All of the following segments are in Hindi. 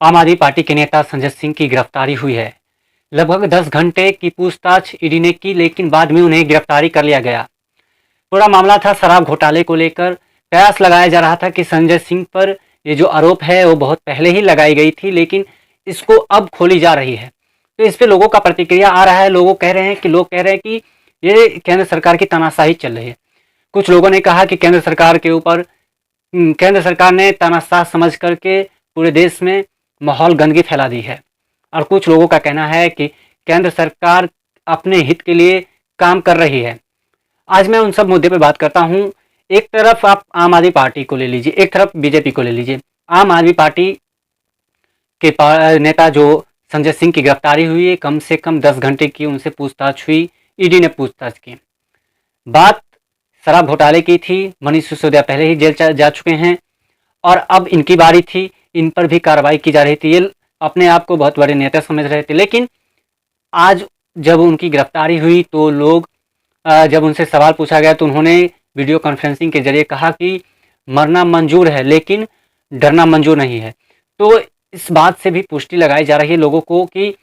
आम आदमी पार्टी के नेता संजय सिंह की गिरफ्तारी हुई है। लगभग 10 घंटे की पूछताछ ईडी ने की, लेकिन बाद में उन्हें गिरफ्तारी कर लिया गया। पूरा मामला था शराब घोटाले को लेकर। कयास लगाया जा रहा था कि संजय सिंह पर ये जो आरोप है वो बहुत पहले ही लगाई गई थी, लेकिन इसको अब खोली जा रही है। तो इस पे लोगों का प्रतिक्रिया आ रहा है। लोग कह रहे हैं कि ये केंद्र सरकार की तानाशाही चल रही है। कुछ लोगों ने कहा कि केंद्र सरकार ने तानाशाह समझ करके पूरे देश में माहौल गंदगी फैला दी है। और कुछ लोगों का कहना है कि केंद्र सरकार अपने हित के लिए काम कर रही है। आज मैं उन सब मुद्दे पे बात करता हूँ। एक तरफ आप आम आदमी पार्टी को ले लीजिए, एक तरफ बीजेपी को ले लीजिए। आम आदमी पार्टी के नेता जो संजय सिंह की गिरफ्तारी हुई है, कम से कम 10 घंटे की उनसे पूछताछ हुई, ईडी ने पूछताछ की। बात शराब घोटाले की थी। मनीष सिसोदिया पहले ही जेल जा चुके हैं और अब इनकी बारी थी, इन पर भी कार्रवाई की जा रही थी। ये अपने आप को बहुत बड़े नेता समझ रहे थे, लेकिन आज जब उनकी गिरफ्तारी हुई तो लोग जब उनसे सवाल पूछा गया तो उन्होंने वीडियो कॉन्फ्रेंसिंग के जरिए कहा कि मरना मंजूर है लेकिन डरना मंजूर नहीं है। तो इस बात से भी पुष्टि लगाई जा रही है लोगों को कि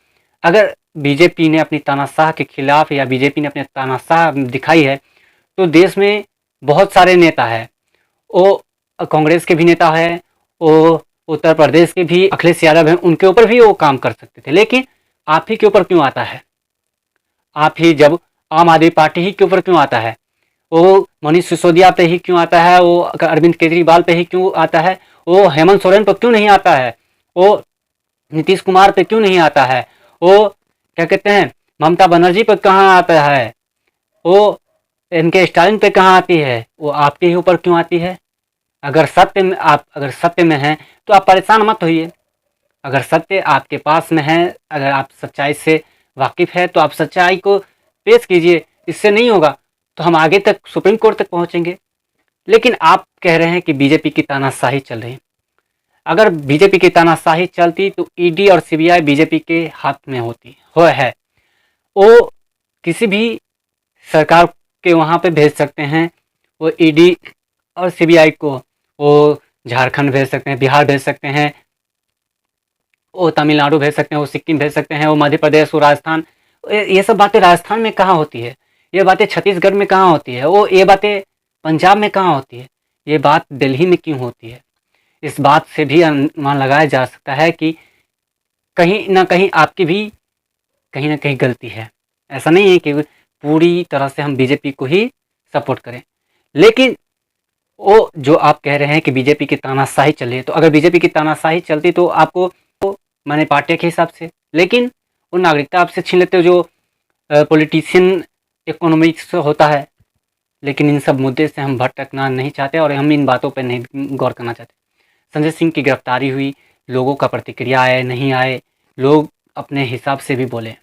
अगर बीजेपी ने अपनी तानाशाह के खिलाफ या बीजेपी ने अपनी तानाशाह दिखाई है तो देश में बहुत सारे नेता हैं। वो कांग्रेस के भी नेता हैं, वो उत्तर प्रदेश के भी अखिलेश यादव हैं, उनके ऊपर भी वो काम कर सकते थे, लेकिन आप ही के ऊपर क्यों आता है? आप ही जब आम आदमी पार्टी ही के ऊपर क्यों आता है? वो मनीष सिसोदिया पे ही क्यों आता है? वो अरविंद केजरीवाल पे ही क्यों आता है? वो हेमंत सोरेन पर क्यों नहीं आता है? वो नीतीश कुमार पे क्यों नहीं आता है? वो क्या कहते हैं, ममता बनर्जी पर कहाँ आता है? वो इनके स्टालिन पे कहाँ आती है? वो आपके ही ऊपर क्यों आती है? अगर सत्य में हैं तो आप परेशान मत होइए। अगर सत्य आपके पास में है, अगर आप सच्चाई से वाकिफ़ है तो आप सच्चाई को पेश कीजिए। इससे नहीं होगा तो हम आगे तक सुप्रीम कोर्ट तक पहुंचेंगे। लेकिन आप कह रहे हैं कि बीजेपी की तानाशाही चल रही है। अगर बीजेपी की तानाशाही चलती तो ईडी और सीबीआई बीजेपी के हाथ में है। वो किसी भी सरकार के वहाँ पे भेज सकते हैं। वो ईडी और सीबीआई को वो झारखंड भेज सकते हैं, बिहार भेज सकते हैं, वो तमिलनाडु भेज सकते हैं, वो सिक्किम भेज सकते हैं, वो मध्य प्रदेश, वो राजस्थान। ये सब बातें राजस्थान में कहाँ होती है? ये बातें छत्तीसगढ़ में कहाँ होती है? वो ये बातें पंजाब में कहाँ होती है? ये बात दिल्ली में क्यों होती है? इस बात से भी अनुमान लगाया जा सकता है कि कहीं ना कहीं आपकी भी कहीं ना कहीं गलती है। ऐसा नहीं है कि पूरी तरह से हम बीजेपी को ही सपोर्ट करें, लेकिन वो जो आप कह रहे हैं कि बीजेपी की तानाशाही चल रही है, तो अगर बीजेपी की तानाशाही चलती तो आपको माने पार्टी के हिसाब से, लेकिन वो नागरिकता आपसे छीन लेते हो जो पॉलिटिशियन इकोनॉमिक्स होता है। लेकिन इन सब मुद्दे से हम भटकना नहीं चाहते और हम इन बातों पर नहीं गौर करना चाहते। संजय सिंह की गिरफ्तारी हुई, लोगों का प्रतिक्रिया आए नहीं आए, लोग अपने हिसाब से भी बोले।